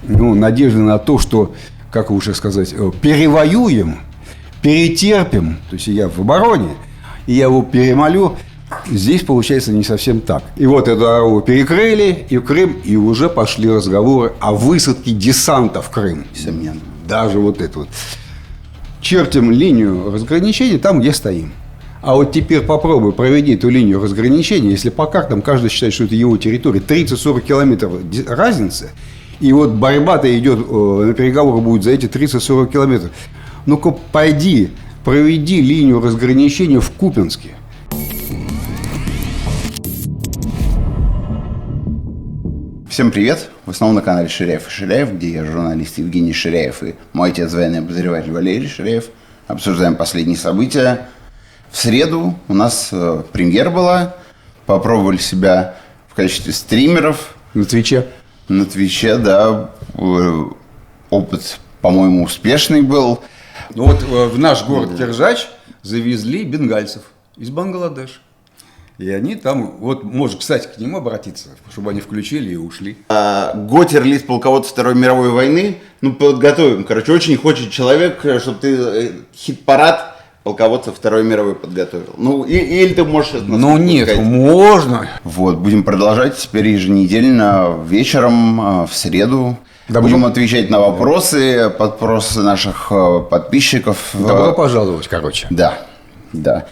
надежды на то, что, как лучше сказать, перевоюем, перетерпим, то есть я в обороне, и я его перемолю, здесь получается не совсем так. И вот эту дорогу перекрыли, и в Крым, и уже пошли разговоры о высадке десанта в Крым. Несомненно. Даже вот это вот. Чертим линию разграничения там, где стоим. А вот теперь попробуй проведи эту линию разграничения, если по картам каждый считает, что это его территория, 30-40 километров разницы, и вот борьба-то идет, на переговоры будет за эти 30-40 километров. Ну-ка, пойди, проведи линию разграничения в Купянске. Всем привет! Вы снова на канале Ширяев и Ширяев, где я, журналист Евгений Ширяев, и мой отец, военный обозреватель Валерий Ширяев. Обсуждаем последние события. В среду у нас премьера была. Попробовали себя в качестве стримеров. На Твиче. На Твиче, да. Опыт, по-моему, успешный был. Ну вот в наш город Киржач завезли бенгальцев из Бангладеш. И они там, вот, может, кстати, к ним обратиться, чтобы они включили и ушли. Готер-лист полководца Второй мировой войны. Ну, подготовим. Короче, очень хочет человек, чтобы ты хит-парад полководца Второй мировой подготовил. Ну, или ты можешь... Ну, нет, сказать. Можно. Вот, будем продолжать теперь еженедельно вечером, в среду. Да, будем отвечать на вопросы наших подписчиков. Добро пожаловать, короче. Да, да.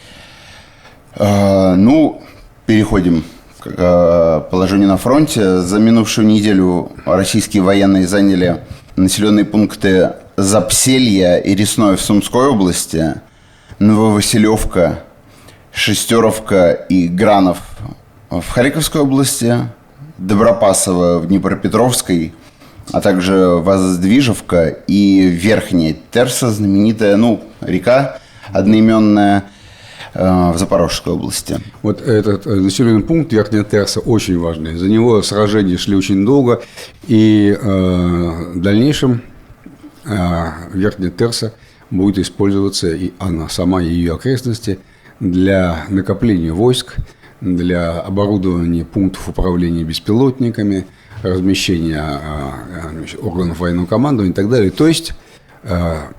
Ну, переходим к положению на фронте. За минувшую неделю российские военные заняли населенные пункты Запселья и Ресное в Сумской области, Нововасилевка, Шестеровка и Гранов в Харьковской области, Добропасово в Днепропетровской, а также Воздвижевка и Верхняя Терса, знаменитая, река одноименная, в Запорожской области. Вот этот населенный пункт Верхняя Терса очень важный. За него сражения шли очень долго. И в дальнейшем Верхняя Терса будет использоваться, и она сама, и ее окрестности, для накопления войск, для оборудования пунктов управления беспилотниками, размещения органов военного командования и так далее. То есть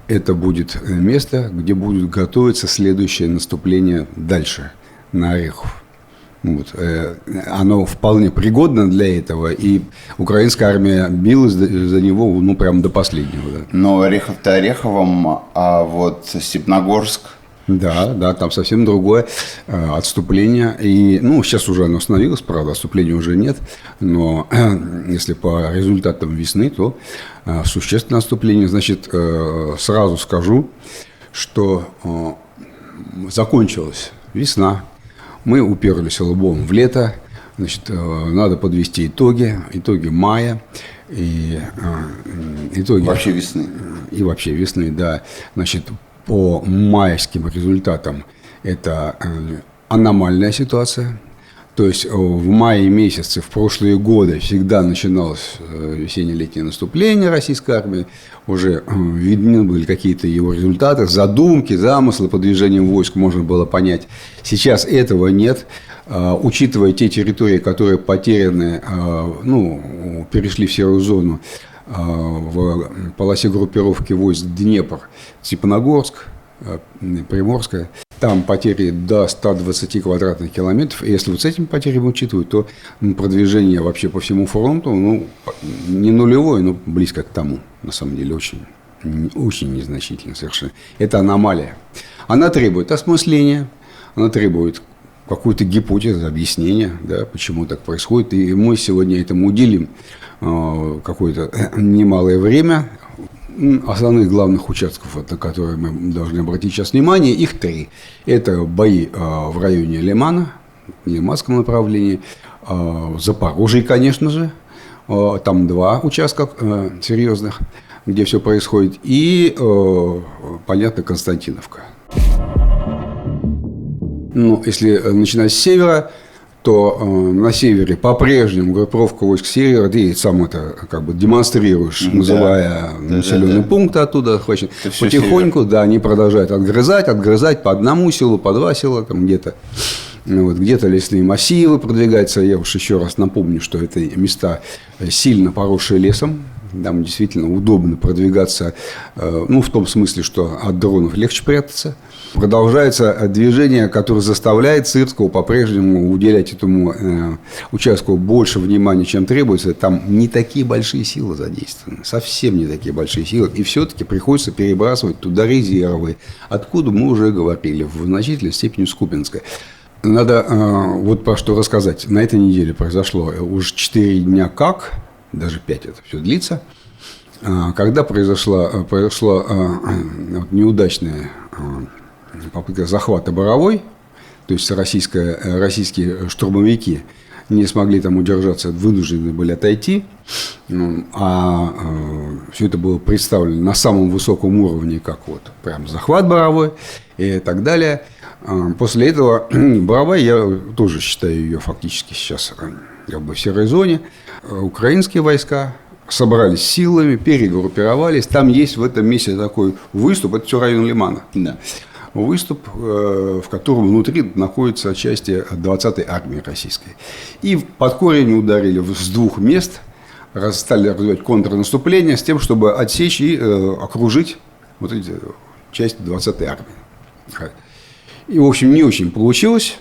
это будет место, где будет готовиться следующее наступление дальше, на Орехов. Вот. Оно вполне пригодно для этого, и украинская армия билась за него прям до последнего. Да. Но Орехов-то Ореховым, а вот Степногорск... Да, там совсем другое отступление. И, сейчас уже оно остановилось, правда, отступления уже нет. Но если по результатам весны, то существенное отступление. Значит, сразу скажу, что закончилась весна. Мы уперлись лбом в лето. Значит, надо подвести итоги мая. И итоги... Вообще весны. И вообще весны, да. Значит, по майским результатам это аномальная ситуация. То есть в мае месяце в прошлые годы всегда начиналось весенне-летнее наступление российской армии. Уже видны были какие-то его результаты, задумки, замыслы по движениям войск можно было понять. Сейчас этого нет. Учитывая те территории, которые потеряны, перешли в серую зону, в полосе группировки войск Днепр, Степногорск, Приморская. Там потери до 120 квадратных километров. И если вот с этим потерями учитывать, то продвижение вообще по всему фронту, не нулевое, но близко к тому. На самом деле очень, очень незначительно совершенно. Это аномалия. Она требует осмысления, она требует какую-то гипотезу, объяснения, да, почему так происходит. И мы сегодня этому уделим какое-то немалое время. Основных главных участков, на которые мы должны обратить сейчас внимание, их 3. Это бои в районе Лимана, в Лиманском направлении, в Запорожье, конечно же. Там 2 участка серьезных, где все происходит. И, понятно, Константиновка. Если начинать с севера, то на севере по-прежнему группировка войск севера, ты сам это демонстрируешь, называя населенные пункты оттуда захвачены. Потихоньку, они продолжают отгрызать по одному селу, по 2 села, там где-то. Где-то лесные массивы продвигаются. Я уж еще раз напомню, что это места сильно поросшие лесом. Там действительно удобно продвигаться, в том смысле, что от дронов легче прятаться. Продолжается движение, которое заставляет Сырского по-прежнему уделять этому участку больше внимания, чем требуется. Там не такие большие силы задействованы, совсем не такие большие силы. И все-таки приходится перебрасывать туда резервы, откуда мы уже говорили, в значительной степени с Купянска. Надо вот про что рассказать. На этой неделе произошло уже 4 дня как, даже 5 это все длится, когда произошла неудачная попытка захвата Боровой, то есть российские штурмовики не смогли там удержаться, вынуждены были отойти, все это было представлено на самом высоком уровне, как вот прям захват Боровой и так далее. После этого Боровая, я тоже считаю ее фактически сейчас как бы в серой зоне. Украинские войска собрались силами, перегруппировались. Там есть в этом месте такой выступ, это все район Лимана. Да. Выступ, в котором внутри находится части 20-й армии российской. И под корень ударили с 2 мест, стали развивать контрнаступление с тем, чтобы отсечь и окружить вот эти части 20-й армии. И, в общем, не очень получилось.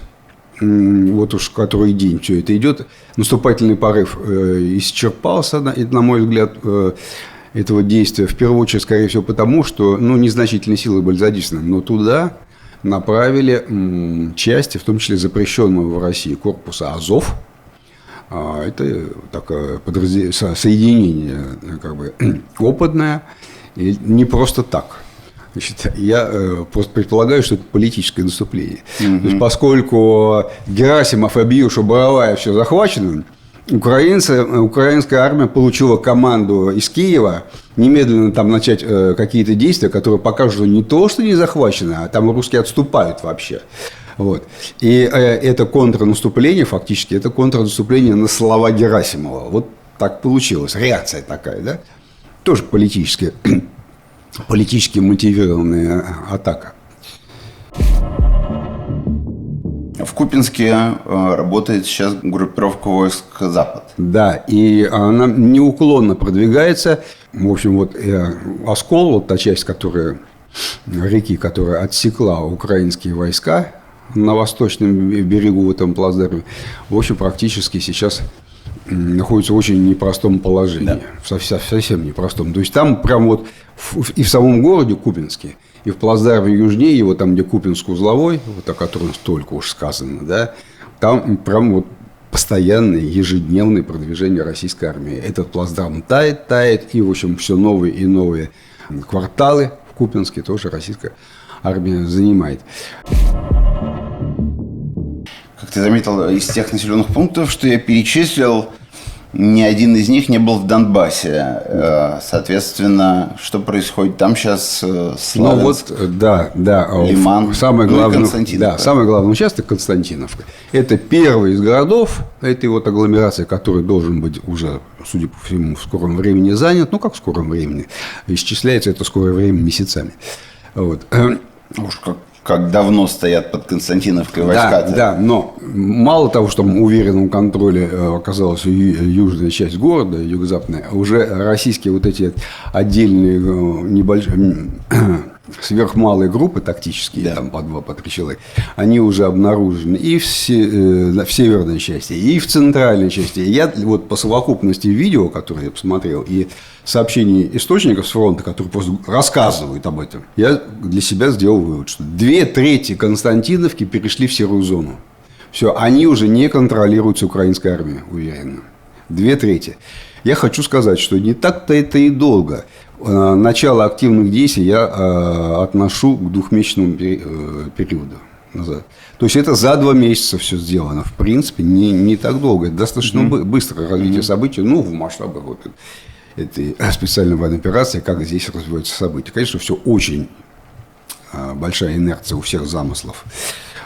Вот уж который день все это идет. Наступательный порыв исчерпался, на мой взгляд, этого действия. В первую очередь, скорее всего, потому что незначительные силы были задействованы. Но туда направили части, в том числе запрещенного в России корпуса Азов. Это такое соединение как бы опытное. И не просто так. Значит, я просто предполагаю, что это политическое наступление. То есть, поскольку Герасимов объявил, что Боровая все захвачена, украинская армия получила команду из Киева немедленно там начать какие-то действия, которые покажут, что не то, что не захвачено, а там русские отступают вообще. Вот. И это контрнаступление, фактически, это контрнаступление на слова Герасимова. Вот так получилось. Реакция такая, да? Тоже политически мотивированная атака. В Купянске работает сейчас группировка войск «Запад». Да, и она неуклонно продвигается. В общем, вот Оскол, вот та часть, реки, которая отсекла украинские войска на восточном берегу в этом плацдарме, в общем, практически сейчас находится в очень непростом положении. Да. Совсем непростом. То есть там прям вот и в самом городе Купянске, и в плацдарме южнее его, там, где Купянск-Узловой, вот о котором столько уж сказано, да, там прям вот постоянное, ежедневное продвижение российской армии. Этот плацдарм тает, и, в общем, все новые и новые кварталы в Купянске тоже российская армия занимает. Как ты заметил, из тех населенных пунктов, что я перечислил, ни один из них не был в Донбассе. Соответственно, что происходит там сейчас? Славянск, Лиман, самый главный, Константиновка. Самый главный участок Константиновка. Это первый из городов этой вот агломерации, который должен быть уже, судя по всему, в скором времени занят. Как в скором времени? Исчисляется это скорое время месяцами. Вот. Уж как давно стоят под Константиновкой войска. Да, но мало того, что в уверенном контроле оказалась южная часть города, юго-западная, уже российские вот эти отдельные небольшие сверхмалые группы тактические, там по 2-3 человека, они уже обнаружены и в северной части, и в центральной части. Я вот по совокупности видео, которые я посмотрел, и сообщений источников с фронта, которые просто рассказывают об этом, я для себя сделал вывод, что 2/3 Константиновки перешли в серую зону. Все, они уже не контролируются украинской армией, уверенно. 2/3. Я хочу сказать, что не так-то это и долго. Начало активных действий я отношу к 2-месячному периоду назад. То есть это за 2 месяца все сделано. В принципе, не так долго. Это достаточно быстро развитие событий, в масштабах вот этой специальной военной операции, как здесь развиваются события. Конечно, все очень большая инерция у всех замыслов.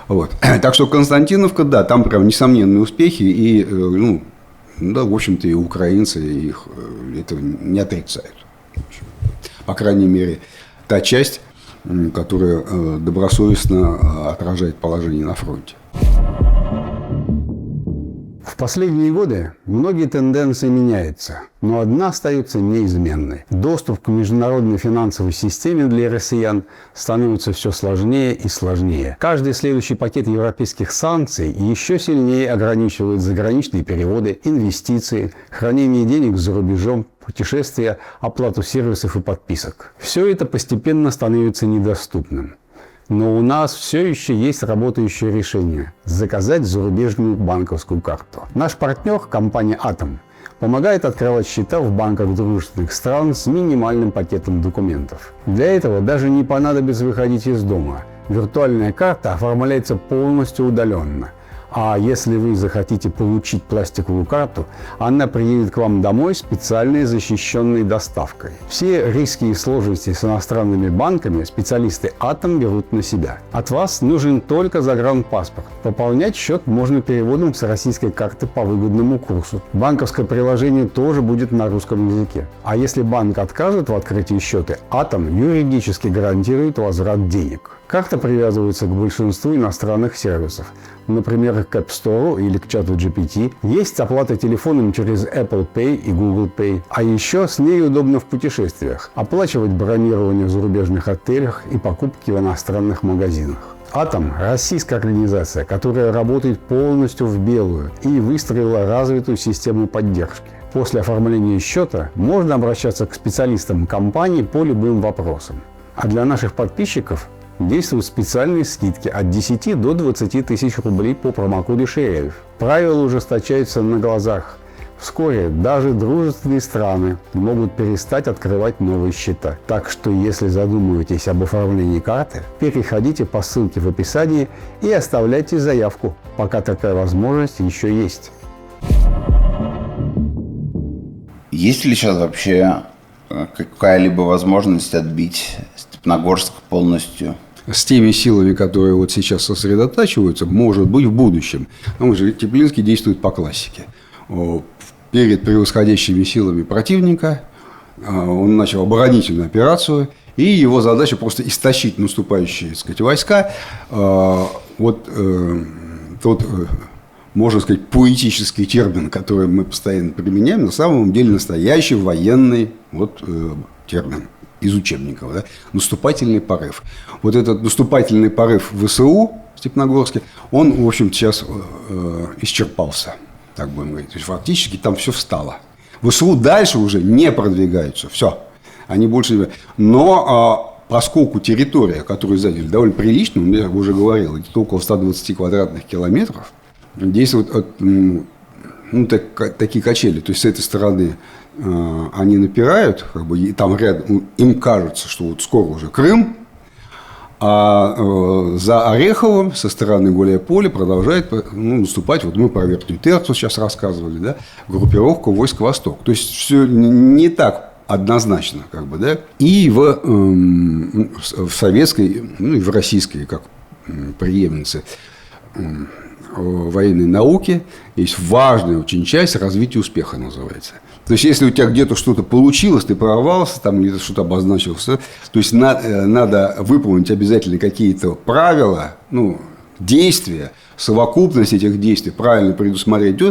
Вот. Так что Константиновка, да, там прям несомненные успехи. И, в общем-то, и украинцы их этого не отрицают. По крайней мере, та часть, которая добросовестно отражает положение на фронте. В последние годы многие тенденции меняются, но одна остается неизменной. Доступ к международной финансовой системе для россиян становится все сложнее и сложнее. Каждый следующий пакет европейских санкций еще сильнее ограничивает заграничные переводы, инвестиции, хранение денег за рубежом, путешествия, оплату сервисов и подписок. Все это постепенно становится недоступным. Но у нас все еще есть работающее решение – заказать зарубежную банковскую карту. Наш партнер, компания «Атом», помогает открывать счета в банках дружественных стран с минимальным пакетом документов. Для этого даже не понадобится выходить из дома. Виртуальная карта оформляется полностью удаленно. А если вы захотите получить пластиковую карту, она приедет к вам домой специальной защищенной доставкой. Все риски и сложности с иностранными банками специалисты «Атом» берут на себя. От вас нужен только загранпаспорт. Пополнять счет можно переводом с российской карты по выгодному курсу. Банковское приложение тоже будет на русском языке. А если банк откажет в открытии счета, «Атом» юридически гарантирует возврат денег. Карта привязывается к большинству иностранных сервисов, например, к App Store или к чату GPT. Есть оплата телефоном через Apple Pay и Google Pay. А еще с ней удобно в путешествиях. Оплачивать бронирование в зарубежных отелях и покупки в иностранных магазинах. «Атом» – российская организация, которая работает полностью в белую и выстроила развитую систему поддержки. После оформления счета можно обращаться к специалистам компании по любым вопросам. А для наших подписчиков действуют специальные скидки от 10 до 20 тысяч рублей по промокоду Ширяев. Правила ужесточаются на глазах. Вскоре даже дружественные страны могут перестать открывать новые счета. Так что, если задумываетесь об оформлении карты, переходите по ссылке в описании и оставляйте заявку, пока такая возможность еще есть. Есть ли сейчас вообще какая-либо возможность отбить Степногорск полностью? С теми силами, которые вот сейчас сосредотачиваются, может быть, в будущем. Потому что Теплинский действует по классике. Перед превосходящими силами противника он начал оборонительную операцию, и его задача просто истощить наступающие, так сказать, войска. Тот, можно сказать, поэтический термин, который мы постоянно применяем, на самом деле настоящий военный термин из учебников, да? Наступательный порыв. Вот этот наступательный порыв ВСУ в Степногорске, он, в общем, сейчас исчерпался, так будем говорить. То есть фактически там все встало. ВСУ дальше уже не продвигаются, все. Они больше не... Но поскольку территория, которую заняли, довольно приличная, я уже говорил, это около 120 квадратных километров, действуют такие качели. То есть с этой стороны они напирают, и там рядом, им кажется, что вот скоро уже Крым, а за Ореховым со стороны Гуляйполя продолжает наступать, вот мы про Верхнюю Терцу сейчас рассказывали, да, группировка войск Восток. То есть все не так однозначно, да, и в советской, и в российской, как преемнице военной науки, есть важная очень часть развития успеха, называется. То есть, если у тебя где-то что-то получилось, ты прорвался, там где-то что-то обозначился, то есть надо выполнить обязательно какие-то правила, действия, совокупность этих действий правильно предусмотреть,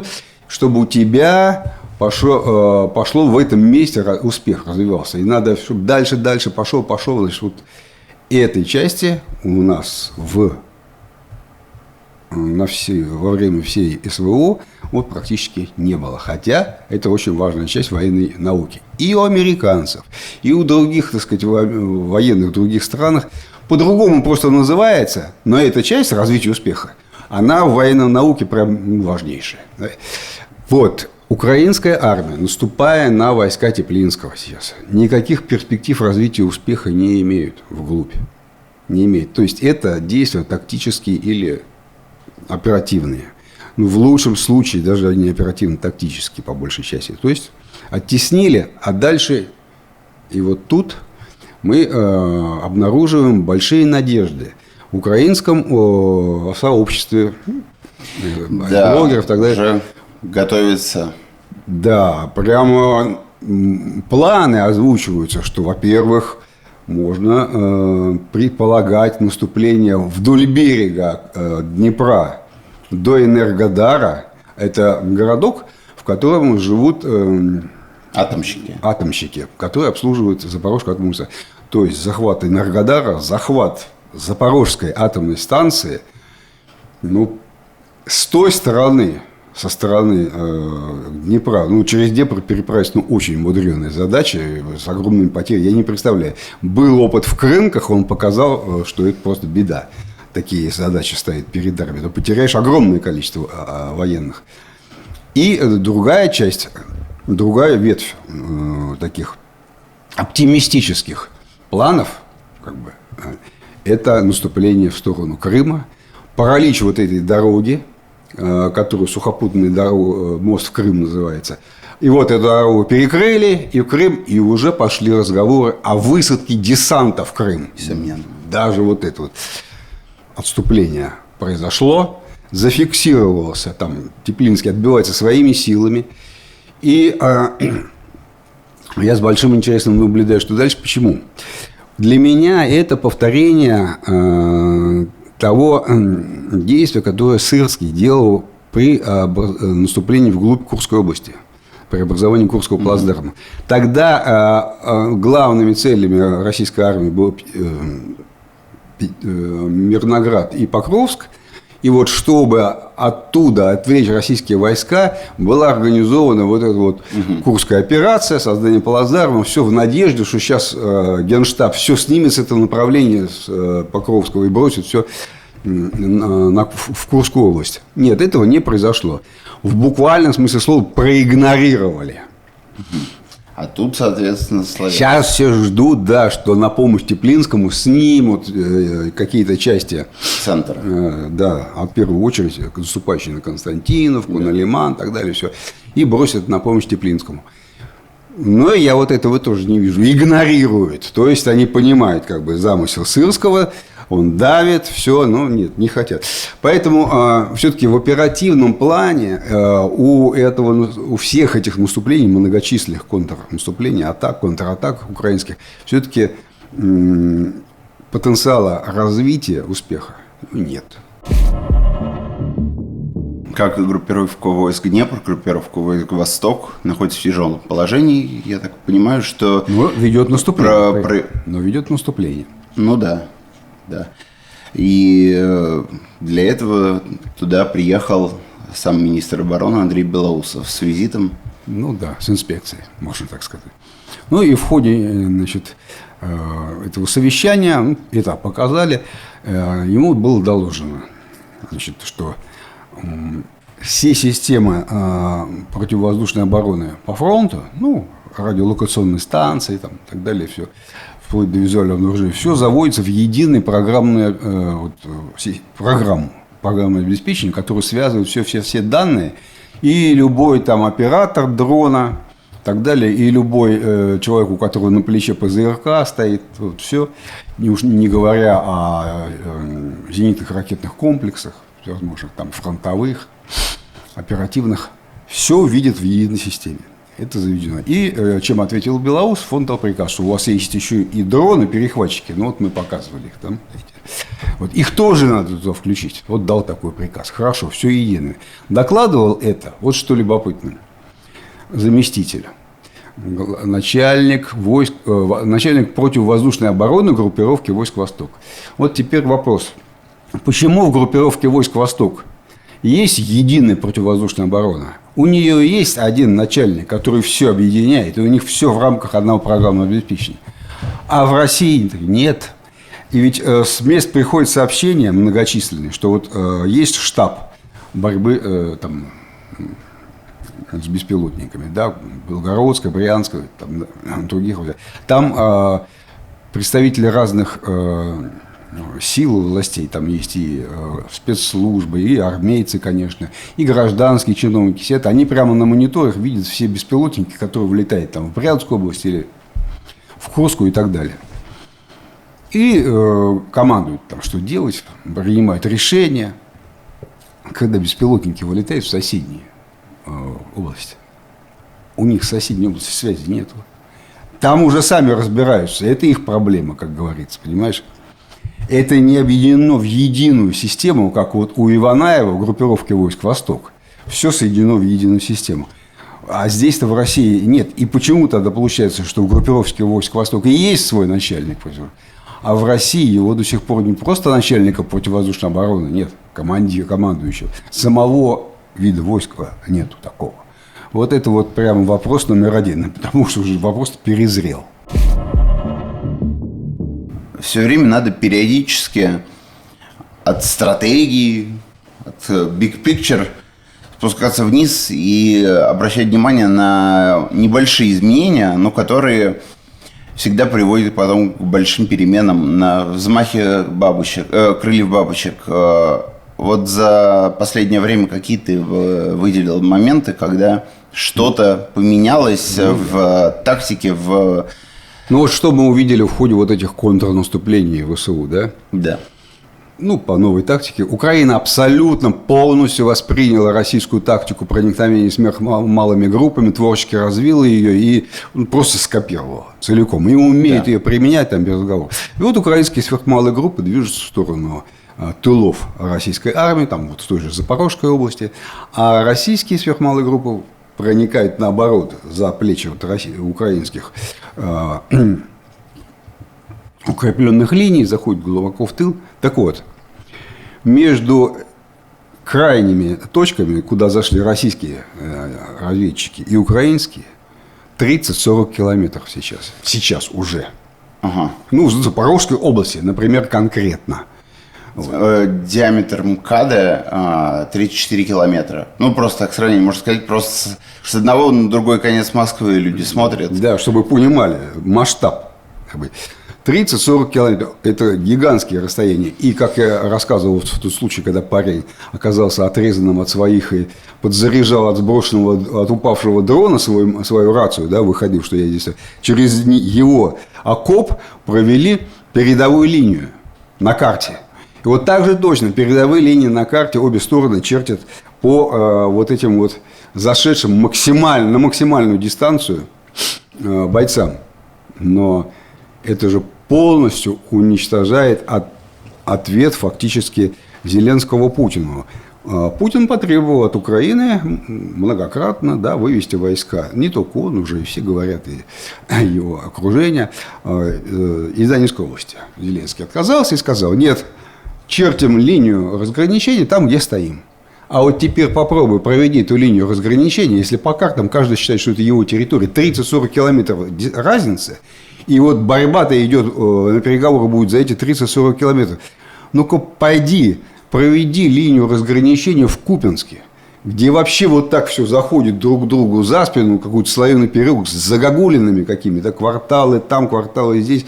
чтобы у тебя пошло в этом месте успех развивался. И надо, чтобы дальше пошел. Значит, вот этой части у нас во время всей СВО практически не было. Хотя это очень важная часть военной науки. И у американцев, и у других, так сказать, военных в других странах по-другому просто называется, но эта часть развития успеха, она в военной науке прям важнейшая. Вот. Украинская армия, наступая на войска Теплинского сейчас, никаких перспектив развития успеха не имеют вглубь. Не имеют. То есть это действия тактические или оперативные. В лучшем случае даже они оперативно-тактические по большей части. То есть оттеснили, а дальше и вот тут мы обнаруживаем большие надежды в украинском сообществе блогеров и так далее. Уже готовится. Да, прямо планы озвучиваются, что, во-первых, можно предполагать наступление вдоль берега Днепра до Энергодара, Это городок, в котором живут Атомщики. которые обслуживают Запорожскую атомную станцию. То есть захват Энергодара, захват Запорожской атомной станции, ну, с той стороны, со стороны Днепра, ну, через Днепр переправить, ну, очень мудреная задача, с огромными потерями, я не представляю. Был опыт в Крынках, он показал, что это просто беда. Такие задачи стоят перед армией. Ты потеряешь огромное количество военных. И другая часть, другая ветвь таких оптимистических планов, как бы, это наступление в сторону Крыма, паралич вот этой дороги, которую сухопутный мост в Крым называется. И вот эту дорогу перекрыли, и в Крым, и уже пошли разговоры о высадке десанта в Крым. Несомненно. Даже вот это вот отступление произошло, зафиксировался, там Теплинский отбивается своими силами. И я с большим интересом наблюдаю, что дальше. Почему? Для меня это повторение того действия, которое Сырский делал при наступлении вглубь Курской области, при образовании Курского плацдарма. Тогда главными целями российской армии было Мирноград и Покровск. И вот чтобы оттуда отвлечь российские войска, была организована вот эта вот Курская операция, создание плацдарма, все в надежде, что сейчас Генштаб все снимет с этого направления, с Покровского, и бросит все в Курскую область. Нет, этого не произошло. В буквальном смысле слова проигнорировали. А тут, соответственно, славяне. Сейчас все ждут, да, что на помощь Теплинскому снимут какие-то части Центра. Да, в первую очередь наступающие на Константиновку, на Лиман и так далее, все, и бросят на помощь Теплинскому. Но я вот этого тоже не вижу. Игнорируют. То есть они понимают, как бы, замысел Сырского, он давит, все, но нет, не хотят. Поэтому все-таки в оперативном плане у всех этих наступлений, многочисленных контрнаступлений, атак, контратак украинских, все-таки потенциала развития успеха нет. Как и группировка войск Днепр, группировка войск Восток находится в тяжелом положении. Я так понимаю, что... Но ведет наступление. Но ведет наступление. Ну да. Да. И для этого туда приехал сам министр обороны Андрей Белоусов с визитом. Ну да, с инспекцией, можно так сказать. Ну и в ходе, значит, этого совещания, это показали, ему было доложено, значит, что все системы противовоздушной обороны по фронту, ну, радиолокационные станции, там, и так далее, все, вплоть до визуального обнаружения, все заводится в единую программное обеспечение, которое связывает все данные, и любой там оператор дрона, и так далее, и любой человек, у которого на плече ПЗРК стоит, вот, все, не говоря о зенитных ракетных комплексах, всевозможных там фронтовых, оперативных, все видит в единой системе. Это заведено. И чем ответил Белоусов, он дал приказ, что у вас есть еще и дроны-перехватчики. Ну, вот мы показывали их там. Вот, их тоже надо туда включить. Вот дал такой приказ. Хорошо, все единое. Докладывал это, вот что любопытно, заместитель. Начальник противовоздушной обороны группировки войск Восток. Вот теперь вопрос. Почему в группировке войск Восток есть единая противовоздушная оборона? У нее есть один начальник, который все объединяет, и у них все в рамках одного программного обеспечения. А в России нет. И ведь с мест приходят сообщения многочисленные, что вот есть штаб борьбы там, с беспилотниками, да, Белгородская, Брянская, там, других. Там представители разных сил властей, там есть и спецслужбы, и армейцы, конечно, и гражданские чиновники, все это, они прямо на мониторах видят все беспилотники, которые вылетают там в Брянскую область или в Курскую и так далее. И командуют там, что делать, принимают решения, когда беспилотники вылетают в соседние области. У них в соседней области связи нет. Там уже сами разбираются, это их проблема, как говорится, понимаешь? Это не объединено в единую систему, как вот у Иванаева в группировке войск Восток. Все соединено в единую систему. А здесь-то в России нет. И почему тогда получается, что в группировке войск Востока есть свой начальник, а в России его до сих пор не просто начальника противовоздушной обороны, нет, командующего. Самого вида войска нету такого. Вот это вот прямо вопрос номер один, потому что уже вопрос перезрел. Все время надо периодически от стратегии, от big picture спускаться вниз и обращать внимание на небольшие изменения, но которые всегда приводят потом к большим переменам на взмахе крыльев бабочек. Вот за последнее время какие ты выделил моменты, когда что-то поменялось в тактике, Ну вот что мы увидели в ходе вот этих контрнаступлений ВСУ, да? Да. Ну, по новой тактике. Украина абсолютно полностью восприняла российскую тактику проникновения сверхмалыми группами, творчески развила ее и просто скопировала целиком. И умеет ее применять там без разговоров. И вот украинские сверхмалые группы движутся в сторону тылов российской армии, там вот в той же Запорожской области, а российские сверхмалые группы проникают наоборот за плечи вот украинских укрепленных линий, заходят глубоко в тыл. Так вот, между крайними точками, куда зашли российские разведчики и украинские, 30-40 километров сейчас. Сейчас уже. Ага. Ну, в Запорожской области, например, конкретно. Диаметр МКАДа 34 километра. Ну, просто так сравнение, можно сказать, просто с одного на другой конец Москвы люди смотрят. Да, чтобы вы понимали масштаб. 30-40 километров – это гигантские расстояния. И, как я рассказывал в тот случай, когда парень оказался отрезанным от своих и подзаряжал от сброшенного, от упавшего дрона свою рацию, да, выходил, что я здесь, через его окоп провели передовую линию на карте. И вот так же точно передовые линии на карте обе стороны чертят по вот этим вот зашедшим на максимальную дистанцию бойцам. Но это же полностью уничтожает ответ фактически Зеленского Путину. Путин потребовал от Украины многократно, да, вывести войска. Не только он, уже и все говорят, и его окружение, из Донецкой области. Зеленский отказался и сказал: нет, чертим линию разграничения там, где стоим. А вот теперь попробуй проведи эту линию разграничения, если по картам каждый считает, что это его территория, 30-40 километров разницы, и вот борьба-то идет, на переговоры будет за эти 30-40 километров. Ну-ка пойди, проведи линию разграничения в Купянске, где вообще вот так все заходит друг к другу за спину, какой-то слоеный переулок с загогулинами какими-то, кварталы там, кварталы здесь.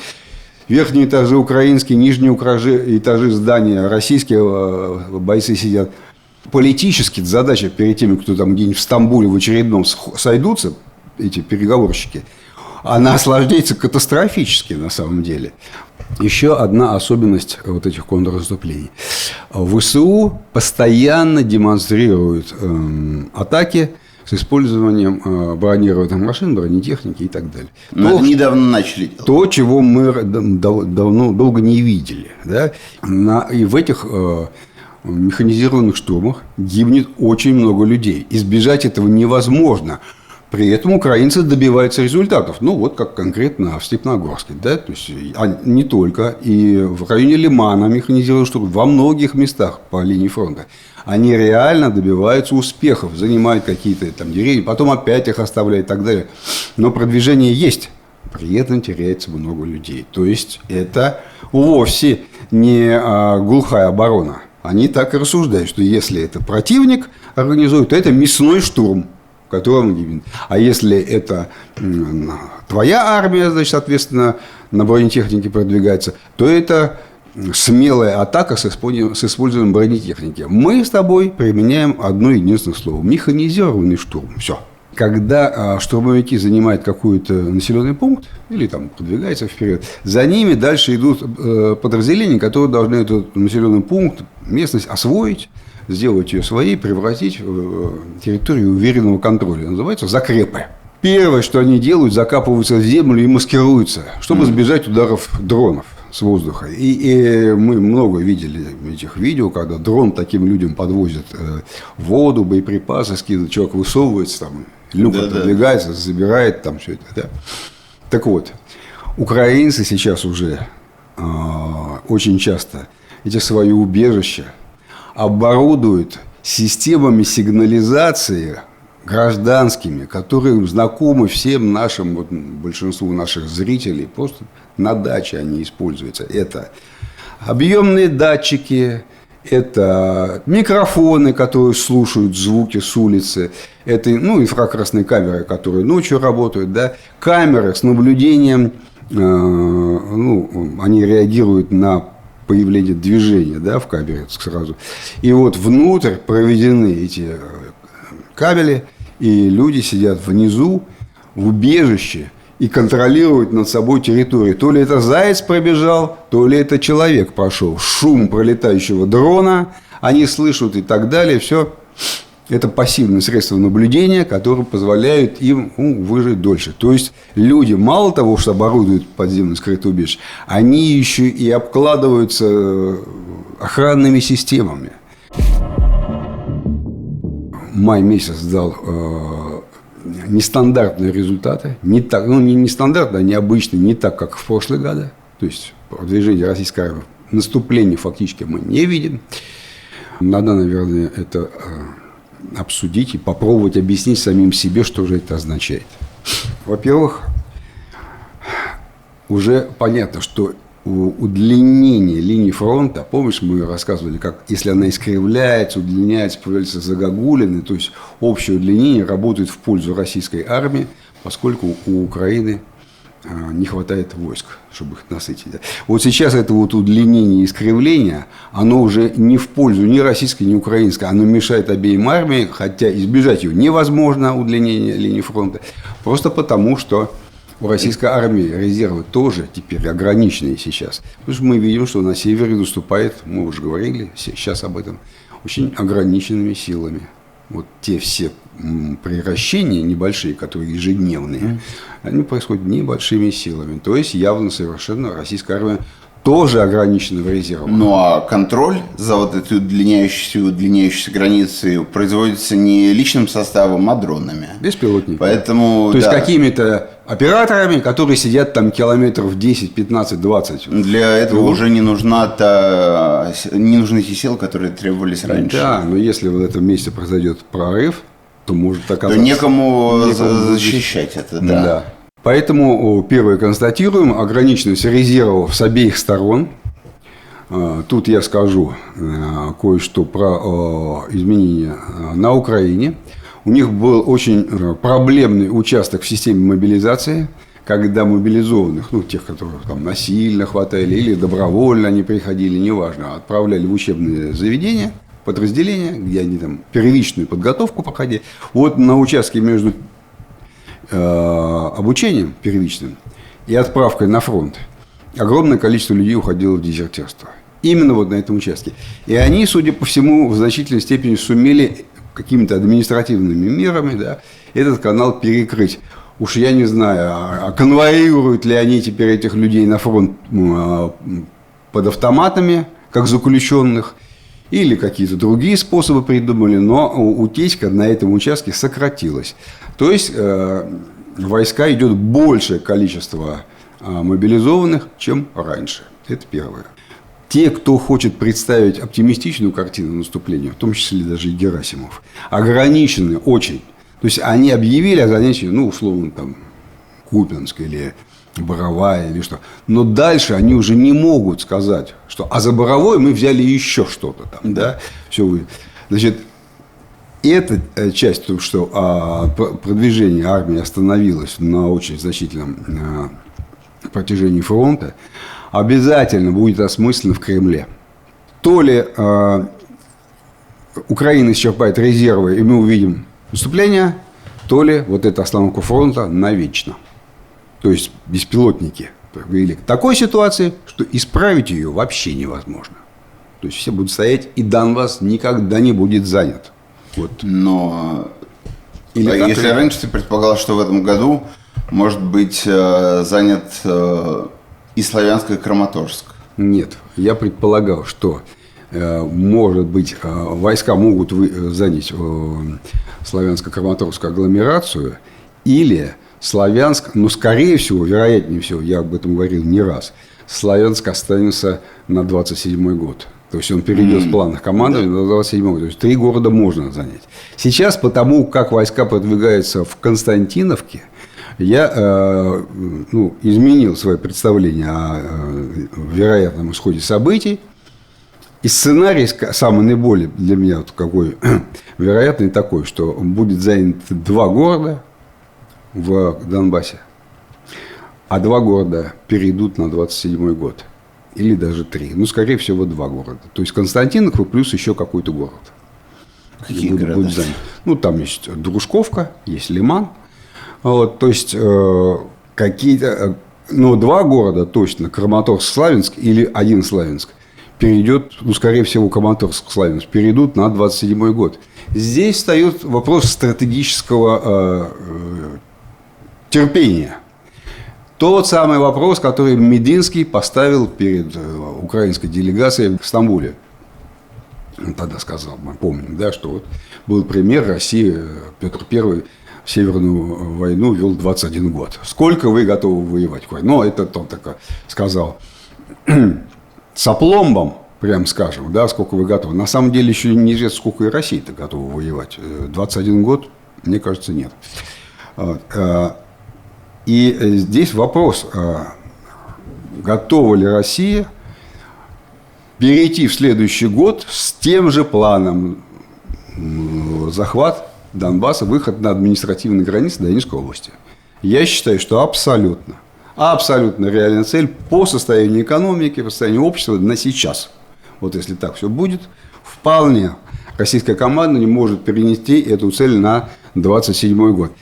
Верхние этажи украинские, нижние этажи здания российские, бойцы сидят. Политически задача перед теми, кто там где-нибудь в Стамбуле в очередном сойдутся, эти переговорщики, она осложняется катастрофически на самом деле. Еще одна особенность вот этих контрнаступлений. ВСУ постоянно демонстрируют атаки с использованием бронированных машин, бронетехники и так далее. Но недавно начали делать. То, чего мы давно долго не видели. Да? И в этих механизированных штурмах гибнет очень много людей. Избежать этого невозможно. При этом украинцы добиваются результатов. Ну, вот как конкретно в Степногорске. Да? То есть, не только. И в районе Лимана механизированный штурм. Во многих местах по линии фронта. Они реально добиваются успехов. Занимают какие-то там деревья. Потом опять их оставляют и так далее. Но продвижение есть. При этом теряется много людей. То есть, это вовсе не глухая оборона. Они так и рассуждают, что если это противник организует, то это мясной штурм, в котором гибнет. А если это твоя армия, значит, соответственно, на бронетехнике продвигается, то это смелая атака с использованием бронетехники. Мы с тобой применяем одно единственное слово – механизированный штурм. Все. Когда штурмовики занимают какой-то населенный пункт или там продвигаются вперед, за ними дальше идут подразделения, которые должны этот населенный пункт, местность освоить, сделать ее своей, превратить в территорию уверенного контроля. Называется закрепы. Первое, что они делают, закапываются в землю и маскируются, чтобы избежать ударов дронов. с воздуха. И мы много видели этих видео, когда дрон таким людям подвозит воду, боеприпасы, скидывает, человек высовывается, там, люк отодвигается, забирает там все это. Да? Так вот, украинцы сейчас уже очень часто эти свои убежища оборудуют системами сигнализации гражданскими, которые знакомы всем нашим, вот, большинству наших зрителей, просто на даче они используются. Это объемные датчики, это микрофоны, которые слушают звуки с улицы, это инфракрасные камеры, которые ночью работают, да, камеры с наблюдением, они реагируют на появление движения, да, в камере сразу. И вот внутрь проведены эти кабели, и люди сидят внизу в убежище и контролируют над собой территорию. То ли это заяц пробежал, то ли это человек прошел. Шум пролетающего дрона они слышат и так далее. Все это пассивные средства наблюдения, которые позволяют им выжить дольше. То есть люди мало того, что оборудуют подземное скрытое убежище, они еще и обкладываются охранными системами. Май месяц дал нестандартные результаты. Не так, не нестандартные, а необычные, не так, как в прошлые годы. То есть продвижение российской армии, наступление фактически мы не видим. Надо, наверное, это обсудить и попробовать объяснить самим себе, что же это означает. Во-первых, уже понятно, что удлинение линии фронта, помнишь, мы рассказывали, как если она искривляется, удлиняется, появляются загогулины, то есть общее удлинение работает в пользу российской армии, поскольку у Украины не хватает войск, чтобы их насытить. Да. Вот сейчас это вот удлинение и искривление, оно уже не в пользу ни российской, ни украинской, оно мешает обеим армиям, хотя избежать его невозможно, удлинение линии фронта, просто потому, что у российской армии резервы тоже теперь ограниченные сейчас. Потому что мы видим, что на севере наступает, мы уже говорили сейчас об этом, очень ограниченными силами. Вот те все превращения небольшие, которые ежедневные, они происходят небольшими силами. То есть явно совершенно российская армия тоже ограничена в резервах. Ну а контроль за вот этой удлиняющейся границей производится не личным составом, а дронами. Беспилотниками. Поэтому, то есть какими-то операторами, которые сидят там километров 10, 15, 20. Для этого уже не нужны те силы, которые требовались раньше. Да, но если в этом месте произойдет прорыв, то может оказаться... То некому защищать это, да. Да. Поэтому первое констатируем ограниченность резервов с обеих сторон. Тут я скажу кое-что про изменения на Украине. У них был очень проблемный участок в системе мобилизации, когда мобилизованных, тех, которых там насильно хватали или добровольно они приходили, неважно, отправляли в учебные заведения, подразделения, где они там первичную подготовку проходили. Вот на участке между обучением первичным и отправкой на фронт огромное количество людей уходило в дезертирство. Именно вот на этом участке. И они, судя по всему, в значительной степени сумели какими-то административными мерами, да, этот канал перекрыть. Уж я не знаю, конвоируют ли они теперь этих людей на фронт под автоматами, как заключенных, или какие-то другие способы придумали, но утечка на этом участке сократилась. То есть войска идет большее количество мобилизованных, чем раньше. Это первое. Те, кто хочет представить оптимистичную картину наступления, в том числе даже и Герасимов, ограничены очень. То есть они объявили о занятии, условно, там, Купянск или Боровая или что. Но дальше они уже не могут сказать, что за Боровой мы взяли еще что-то там. Да? Все. Значит, эта часть, то, что продвижение армии остановилось на очень значительном протяжении фронта, обязательно будет осмысленно в Кремле. То ли Украина исчерпает резервы, и мы увидим наступление, то ли вот эта остановка фронта навечно. То есть беспилотники привели к такой ситуации, что исправить ее вообще невозможно. То есть все будут стоять, и Донбасс никогда не будет занят. Вот. Но если раньше ты предполагал, что в этом году может быть занят и Славянско-Краматорск. Нет, я предполагал, что, может быть, войска могут занять славянско-краматорскую агломерацию или Славянск, но, скорее всего, вероятнее всего, я об этом говорил не раз, Славянск останется на 27-й год. То есть он перейдет в планах командования на 27-й год. То есть 3 города можно занять. Сейчас, потому как войска продвигаются в Константиновке, я изменил свое представление о вероятном исходе событий. И сценарий, самый наиболее для меня вот какой вероятный, такой, что будет занято 2 города в Донбассе, а 2 города перейдут на 27-й год. Или даже 3. Ну, скорее всего, 2 города. То есть Константиновка плюс еще какой-то город. Какие города? Ну, там есть Дружковка, есть Лиман. Вот, то есть какие-то... Ну, 2 города точно, Краматорск-Славянск или 1 Славянск, перейдет, ну, скорее всего, Краматорск-Славянск, перейдут на 27-й год. Здесь встает вопрос стратегического терпения. Тот самый вопрос, который Мединский поставил перед украинской делегацией в Стамбуле. Он тогда сказал, мы помним, да, что вот был пример России, Петр I Северную войну вел 21 год. Сколько вы готовы воевать? Ну, это он так сказал с опломбом, прям скажем, да, сколько вы готовы. На самом деле еще неизвестно, сколько и Россия-то готова воевать. 21 год, мне кажется, нет. И здесь вопрос, готова ли Россия перейти в следующий год с тем же планом захват Донбасса, выход на административные границы Донецкой области. Я считаю, что абсолютно реальная цель по состоянию экономики, по состоянию общества на сейчас. Вот если так все будет, вполне российская команда не может перенести эту цель на 27-й год.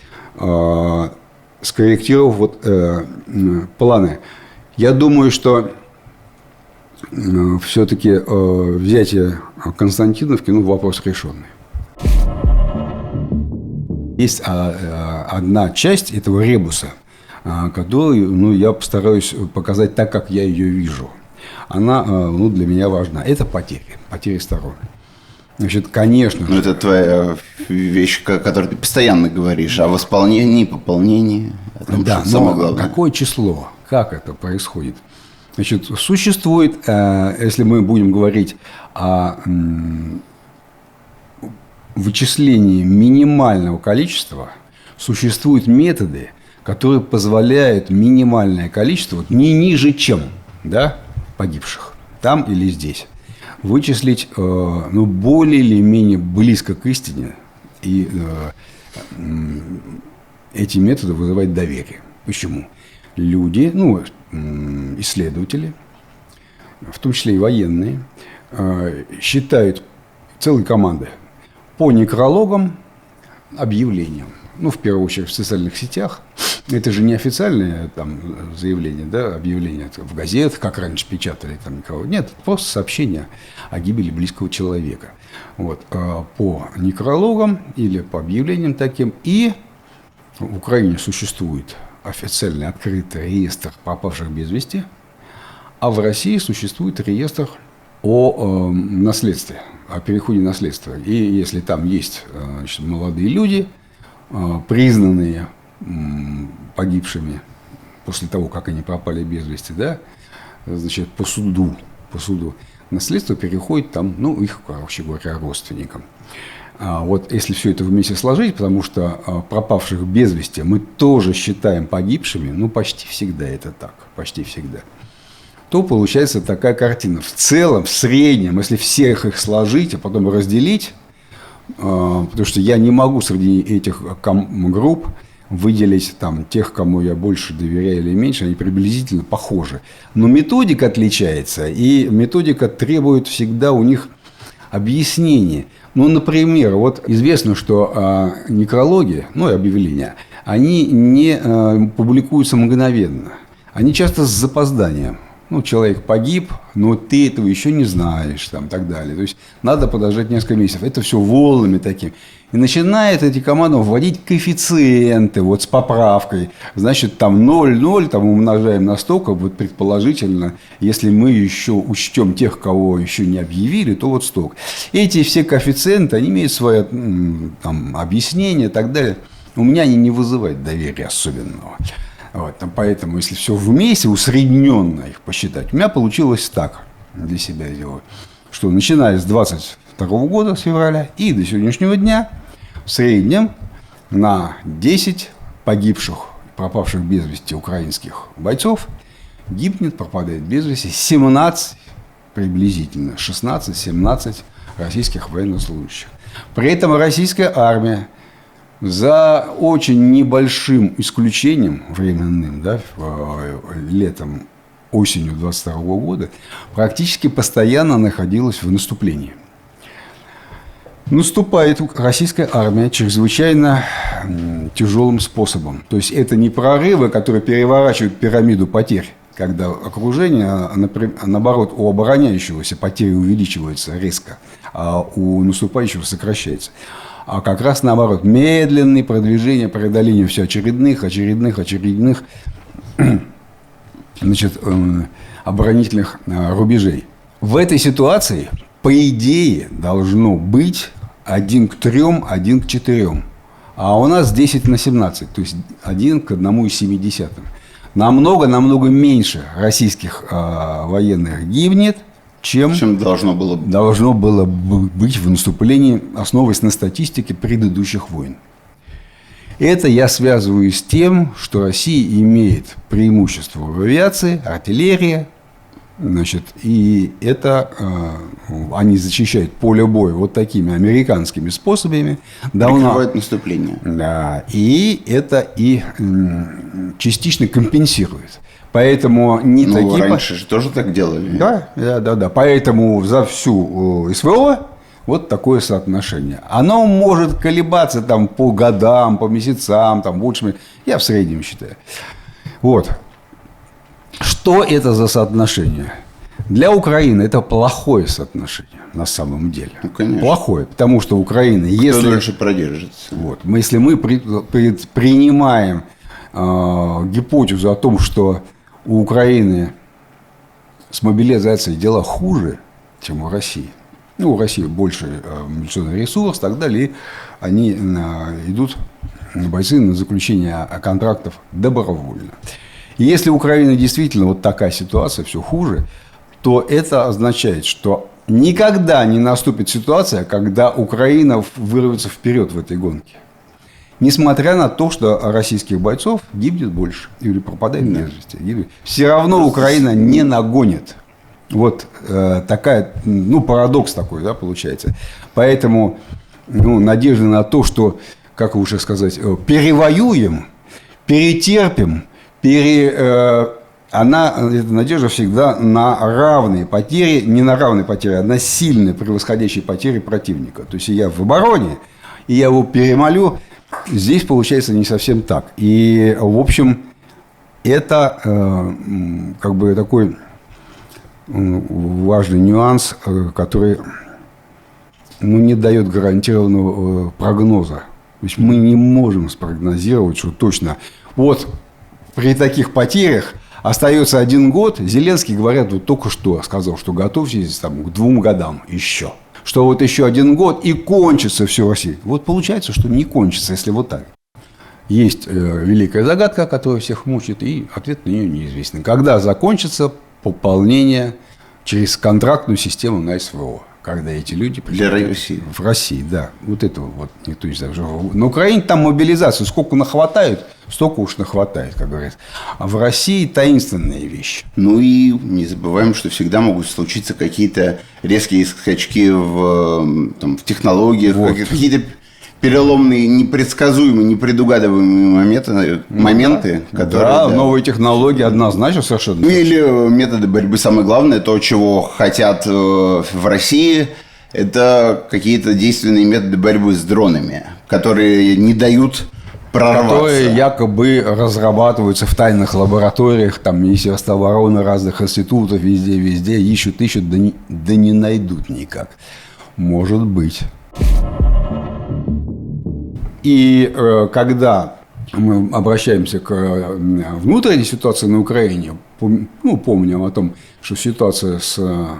Скорректировав планы. Я думаю, что все-таки взятие Константиновки, вопрос решенный. Есть одна часть этого ребуса, которую я постараюсь показать так, как я ее вижу. Она для меня важна. Это потери сторон. Значит, конечно. Ну, это твоя вещь, о которой ты постоянно говоришь, о восполнении, пополнении. Да, но какое число, как это происходит? Значит, существует, если мы будем говорить о вычислении минимального количества, существуют методы, которые позволяют минимальное количество, не ниже чем, да, погибших, там или здесь, вычислить более или менее близко к истине, и эти методы вызывают доверие. Почему? Люди, исследователи, в том числе и военные, считают целые команды по некрологам, объявлениям. В первую очередь в социальных сетях. Это же не официальное заявление, да, объявление в газетах, как раньше печатали никого. Нет, просто сообщение о гибели близкого человека. По некрологам или по объявлениям таким. И в Украине существует официальный открытый реестр пропавших без вести, а в России существует реестр о наследстве, о переходе наследства. И если там есть молодые люди, признанные погибшими после того, как они пропали без вести, да, значит, по суду наследство переходит их, короче говоря, родственникам. Если все это вместе сложить, потому что пропавших без вести мы тоже считаем погибшими, почти всегда это так, почти всегда, то получается такая картина. В целом, в среднем, если всех их сложить, а потом разделить, потому что я не могу среди этих групп выделить тех, кому я больше доверяю или меньше, они приблизительно похожи. Но методика отличается, и методика требует всегда у них объяснения. Например, известно, что некрологи, и объявления, они не публикуются мгновенно. Они часто с запозданием ну, человек погиб, но ты этого еще не знаешь, там, так далее. То есть надо подождать несколько месяцев. Это все волнами таким. И начинает эти команды вводить коэффициенты вот с поправкой. Значит, там 0,0, там умножаем на столько, вот предположительно, если мы еще учтем тех, кого еще не объявили, то вот столько. Эти все коэффициенты, они имеют свое там, объяснение и так далее. У меня они не вызывают доверия особенного. Вот, поэтому, если все вместе, усредненно их посчитать, у меня получилось так, для себя делаю, что начиная с 22 года, с февраля, и до сегодняшнего дня, в среднем на 10 погибших, пропавших без вести украинских бойцов гибнет, пропадает без вести 17, приблизительно 16-17 российских военнослужащих. При этом российская армия за очень небольшим исключением временным, да, летом, осенью 22 года, практически постоянно находилась в наступлении. Наступает российская армия чрезвычайно тяжелым способом. То есть это не прорывы, которые переворачивают пирамиду потерь, когда окружение, наоборот, у обороняющегося потери увеличиваются резко, а у наступающего сокращается. А как раз наоборот, медленное продвижение, преодоление все очередных значит, оборонительных рубежей. В этой ситуации, по идее, должно быть 1 к 3, 1 к 4. А у нас 10/17, то есть 1 к 1,7. Намного меньше российских военных гибнет, чем должно было быть в наступлении, основываясь на статистике предыдущих войн. Это я связываю с тем, что Россия имеет преимущество в авиации, артиллерии, значит, и это они защищают поле боя вот такими американскими способами. Прикрывают наступление. Да, и это и частично компенсирует. Поэтому не такие... раньше же тоже так делали. Да. Поэтому за всю СВО вот такое соотношение. Оно может колебаться там по годам, по месяцам, там больше. Я в среднем считаю. Вот. Что это за соотношение? Для Украины это плохое соотношение на самом деле. Ну, конечно. Плохое, потому что Украина, Кто дольше продержится. Вот, если мы принимаем гипотезу о том, что у Украины с мобилизацией дела хуже, чем у России. Ну, у России больше мобилизационный ресурс, и так далее. И они идут, бойцы, на заключение контрактов добровольно. И если у Украины действительно вот такая ситуация, все хуже, то это означает, что никогда не наступит ситуация, когда Украина вырвется вперед в этой гонке. Несмотря на то, что российских бойцов гибнет больше или пропадает без вести. Все равно Украина не нагонит. Вот такая, парадокс такой, да, получается. Поэтому надежда на то, что, как лучше сказать, перевоюем, перетерпим, эта надежда всегда на равные потери, не на равные потери, а на сильные превосходящие потери противника. То есть я в обороне, и я его перемолю. Здесь получается не совсем так. И, в общем, это как бы такой важный нюанс, который не дает гарантированного прогноза. То есть мы не можем спрогнозировать, что точно вот при таких потерях остается 1 год. Зеленский, говорят, вот только что сказал, что готовьтесь там, к 2 годам еще. Что вот еще 1 год и кончится все в России. Вот получается, что не кончится, если вот так. Есть великая загадка, которая всех мучает, и ответ на нее неизвестен. Когда закончится пополнение через контрактную систему на СВО? Когда эти люди для России. В России, да. Вот этого вот никто не знает. На Украине там мобилизацию сколько нахватают, столько уж нахватает, как говорят. А в России таинственные вещи. Ну и не забываем, что всегда могут случиться какие-то резкие скачки в технологиях, вот. Какие-то переломные, непредсказуемые, непредугадываемые моменты, которые... Да, новые технологии однозначно совершенно. Ну или методы борьбы. Самое главное, то, чего хотят в России, это какие-то действенные методы борьбы с дронами, которые не дают которые якобы разрабатываются в тайных лабораториях, там, Министерства обороны, разных институтов, везде ищут, да не найдут никак. Может быть. И когда мы обращаемся к внутренней ситуации на Украине, помним о том, что ситуация с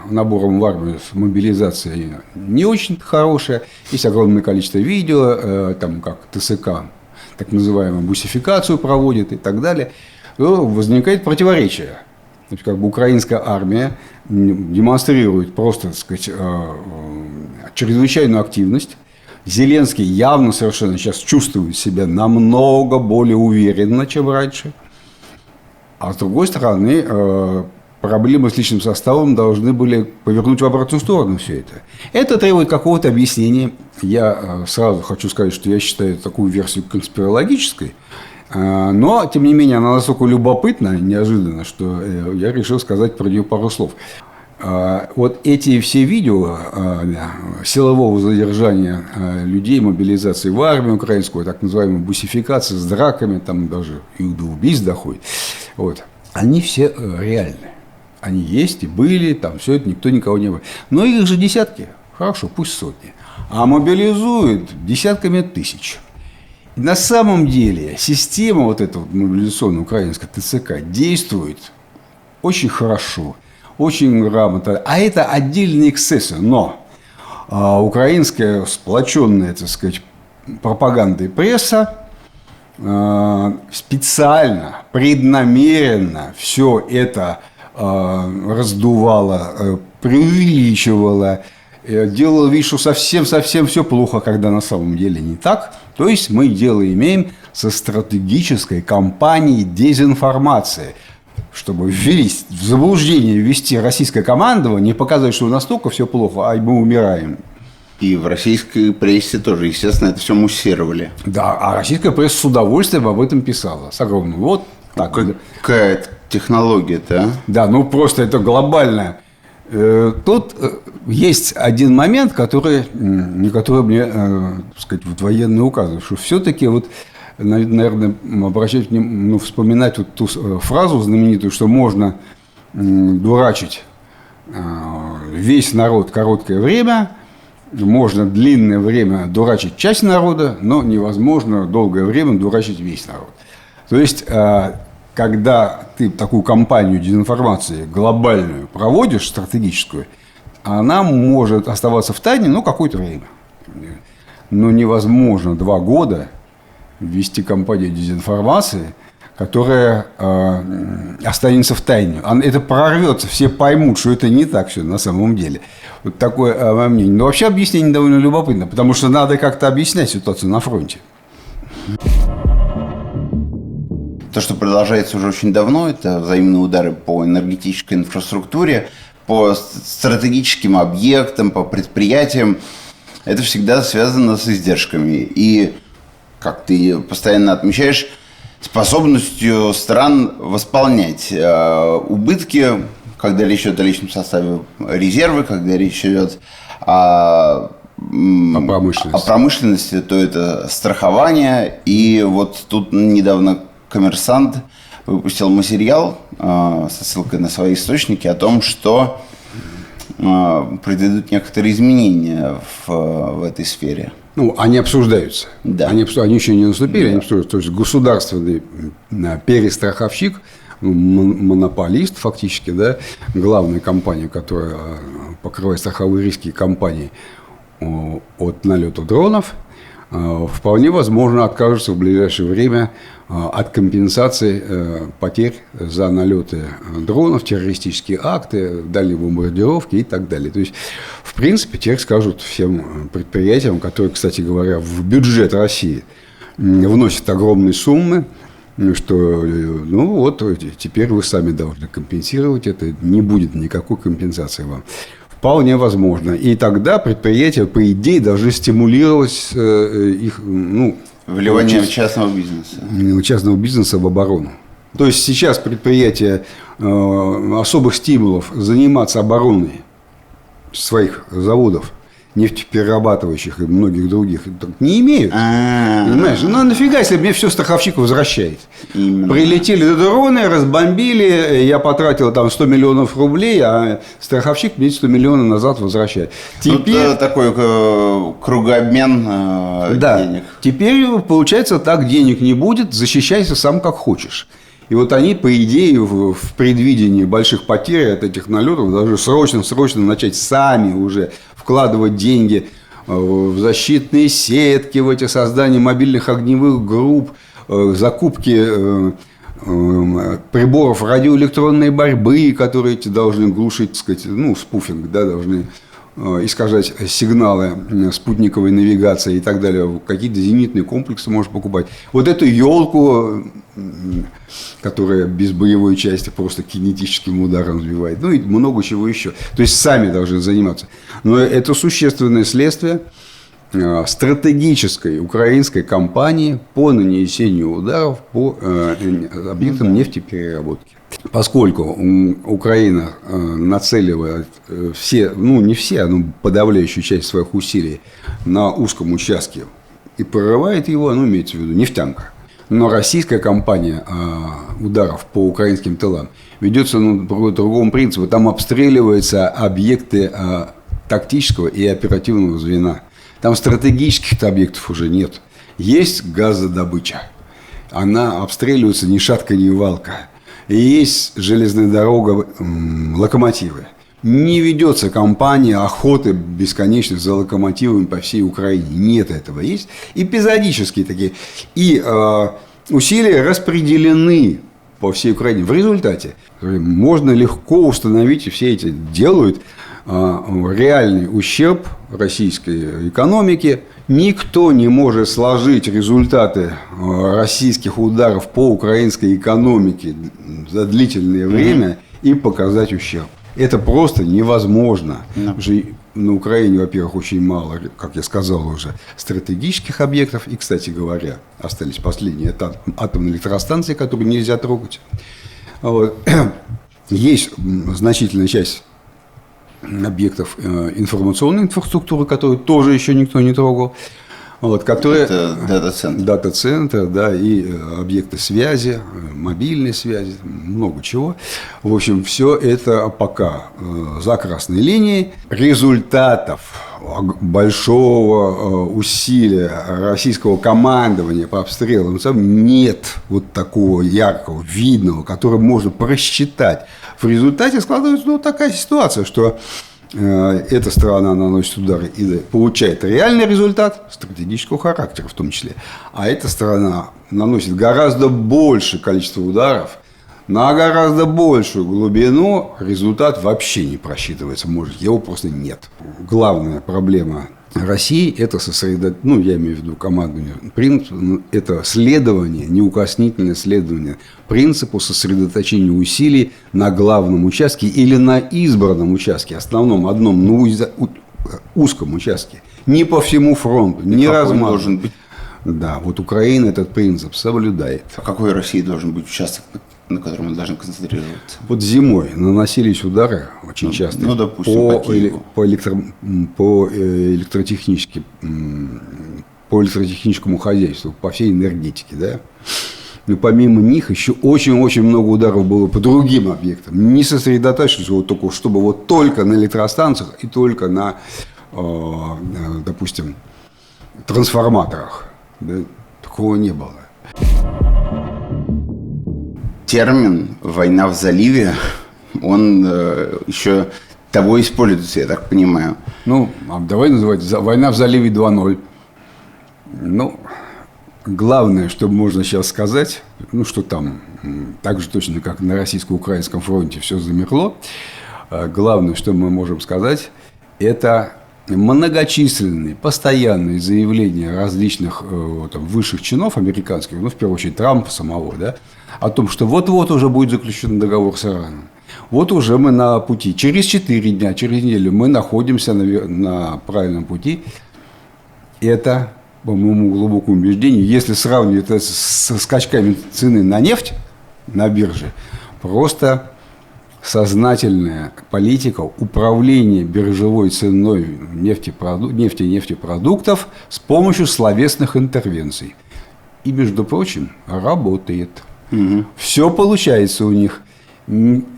набором в армию, с мобилизацией не очень хорошая. Есть огромное количество видео, там как ТСК, так называемую бусификацию проводит и так далее. Возникает противоречие. То есть, как бы украинская армия демонстрирует просто, так сказать, чрезвычайную активность. Зеленский явно совершенно сейчас чувствует себя намного более уверенно, чем раньше. А с другой стороны, проблемы с личным составом должны были повернуть в обратную сторону все это. Это требует какого-то объяснения. Я сразу хочу сказать, что я считаю такую версию конспирологической. Но, тем не менее, она настолько любопытна, неожиданно, что я решил сказать про нее пару слов. Вот эти все видео силового задержания людей, мобилизации в армию украинскую, так называемой бусификации с драками, там даже и до убийств доходит, вот, они все реальны. Они есть и были, там все это, никто никого не был. Но их же десятки, хорошо, пусть сотни, а мобилизуют десятками тысяч. И на самом деле система вот эта вот мобилизационная украинская ТЦК действует очень хорошо. Очень грамотно. А это отдельные эксцессы. Но украинская сплоченная, так сказать, пропаганда и пресса специально, преднамеренно все это раздувала, преувеличивала, делала вид, что совсем все плохо, когда на самом деле не так. То есть мы дело имеем со стратегической кампанией дезинформации, чтобы ввести в заблуждение, ввести российское командование, не показывать, что настолько все плохо, а мы умираем. И в российской прессе тоже, естественно, это все муссировали. Да, а российская пресса с удовольствием об этом писала. С огромным. Вот так. Какая технология-то, а? Да, ну просто это глобально. Тут есть один момент, который мне, так сказать, вот военные указывают, что все-таки вот, наверное, обращать, вспоминать вот ту фразу знаменитую, что можно дурачить весь народ короткое время, можно длинное время дурачить часть народа, но невозможно долгое время дурачить весь народ. То есть, когда ты такую кампанию дезинформации глобальную проводишь, стратегическую, она может оставаться в тайне, какое-то время. Но невозможно 2 года вести кампанию дезинформации, которая останется в тайне. Это прорвется, все поймут, что это не так все на самом деле. Вот такое мнение. Но вообще объяснение довольно любопытно, потому что надо как-то объяснять ситуацию на фронте. То, что продолжается уже очень давно, это взаимные удары по энергетической инфраструктуре, по стратегическим объектам, по предприятиям. Это всегда связано с издержками. И, как ты постоянно отмечаешь, способностью стран восполнять убытки, когда речь идет о личном составе, резервы, когда речь идет о промышленности, то это страхование. И вот тут недавно «Коммерсант» выпустил материал со ссылкой на свои источники о том, что произойдут некоторые изменения в этой сфере. Они обсуждаются. Да. Они еще не наступили, да. Они обсуждаются. То есть государственный перестраховщик, монополист фактически, да, главная компания, которая покрывает страховые риски компаний от налета дронов, вполне возможно откажется в ближайшее время от компенсации потерь за налеты дронов, террористические акты, дальние бомбардировки и так далее. То есть, в принципе, теперь скажут всем предприятиям, которые, кстати говоря, в бюджет России вносят огромные суммы, что теперь вы сами должны компенсировать это, не будет никакой компенсации вам. Вполне возможно. И тогда предприятия, по идее, должны стимулировать их... вливание частного бизнеса в оборону. То есть сейчас предприятия особых стимулов заниматься обороной своих заводов нефтеперерабатывающих и многих других не имеют. Понимаешь? Ну, нафига, если мне все страховщик возвращает? Именно. Прилетели дроны, разбомбили, я потратил там 100 миллионов рублей, а страховщик мне 100 миллионов назад возвращает. Теперь... Тут такой кругообмен денег. Теперь, получается, так денег не будет, защищайся сам как хочешь. И вот они, по идее, в предвидении больших потерь от этих налетов должны срочно начать сами уже вкладывать деньги в защитные сетки, в эти создания мобильных огневых групп, закупки приборов радиоэлектронной борьбы, которые эти должны глушить, так сказать, ну, спуфинг, да, должны искажать сигналы спутниковой навигации и так далее. Какие-то зенитные комплексы можно покупать. Вот эту елку, которая без боевой части просто кинетическим ударом сбивает. Ну и много чего еще. То есть сами должны заниматься. Но это существенное следствие стратегической украинской кампании по нанесению ударов по объектам нефтепереработки. Поскольку Украина нацеливает все, ну не все, но подавляющую часть своих усилий на узком участке и прорывает его, ну имеется в виду нефтянка. Но российская кампания ударов по украинским тылам ведется по другому принципу. Там обстреливаются объекты тактического и оперативного звена. Там стратегических объектов уже нет. Есть газодобыча. Она обстреливается ни шатка, ни валка. И есть железная дорога, локомотивы. Не ведется кампания охоты бесконечно за локомотивами по всей Украине. Нет этого. Есть эпизодические такие. И усилия распределены по всей Украине. В результате можно легко установить, и все эти делают, реальный ущерб российской экономике. Никто не может сложить результаты российских ударов по украинской экономике за длительное время и показать ущерб. Это просто невозможно. Потому что на Украине, во-первых, очень мало, как я сказал уже, стратегических объектов. И, кстати говоря, остались последние атомные электростанции, которые нельзя трогать. Вот. Есть значительная часть объектов информационной инфраструктуры, которые тоже еще никто не трогал. Вот, которые, это дата-центр. Дата-центр, да, и объекты связи, мобильной связи, много чего. В общем, все это пока за красной линией. Результатов большого усилия российского командования по обстрелам нет вот такого яркого, видного, который можно просчитать. В результате складывается такая ситуация, что эта сторона наносит удары и получает реальный результат стратегического характера в том числе. А эта сторона наносит гораздо большее количество ударов на гораздо большую глубину. Результат вообще не просчитывается. Может, его просто нет. Главная проблема России – это ну, я имею в виду командование, это следование, неукоснительное следование принципу сосредоточения усилий на главном участке или на избранном участке, основном, одном, но узком участке. Не по всему фронту, не размазан. Должен быть? Да, вот Украина этот принцип соблюдает. А какой России должен быть участок, на котором мы должны концентрироваться? Вот зимой наносились удары очень часто допустим, по электротехническому хозяйству, по всей энергетике, да. Но помимо них еще очень-очень много ударов было по другим объектам. Не сосредотачиваться вот только, чтобы вот только на электростанциях и только на, допустим, трансформаторах. Да, такого не было. Термин «война в заливе», он еще того используется, я так понимаю. Ну, давай называть «война в заливе 2.0». Ну, главное, что можно сейчас сказать, ну, что там так же точно, как на российско-украинском фронте все замерло. Главное, что мы можем сказать, это многочисленные, постоянные заявления различных там, высших чинов американских, ну, в первую очередь, Трампа самого, да, о том, что вот-вот уже будет заключен договор с Ираном. Вот уже мы на пути. Через 4 дня, через неделю мы находимся на правильном пути. Это, по моему глубокому убеждению, если сравнивать это со скачками цены на нефть на бирже, просто сознательная политика управления биржевой ценой нефтепродуктов с помощью словесных интервенций. И, между прочим, работает. Все получается у них.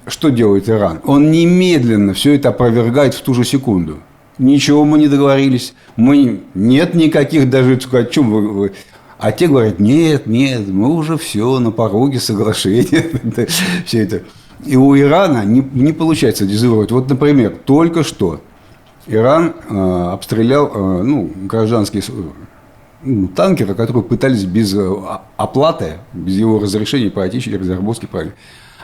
Что делает Иран? Он немедленно все это опровергает в ту же секунду. Ничего мы не договорились. Нет никаких даже... О чем вы... А те говорят, нет, мы уже все на пороге соглашения. Все это. И у Ирана не получается дезавуировать. Вот, например, только что Иран обстрелял гражданские танкеры, которые пытались без оплаты, без его разрешения пройти через Арбузский пролив.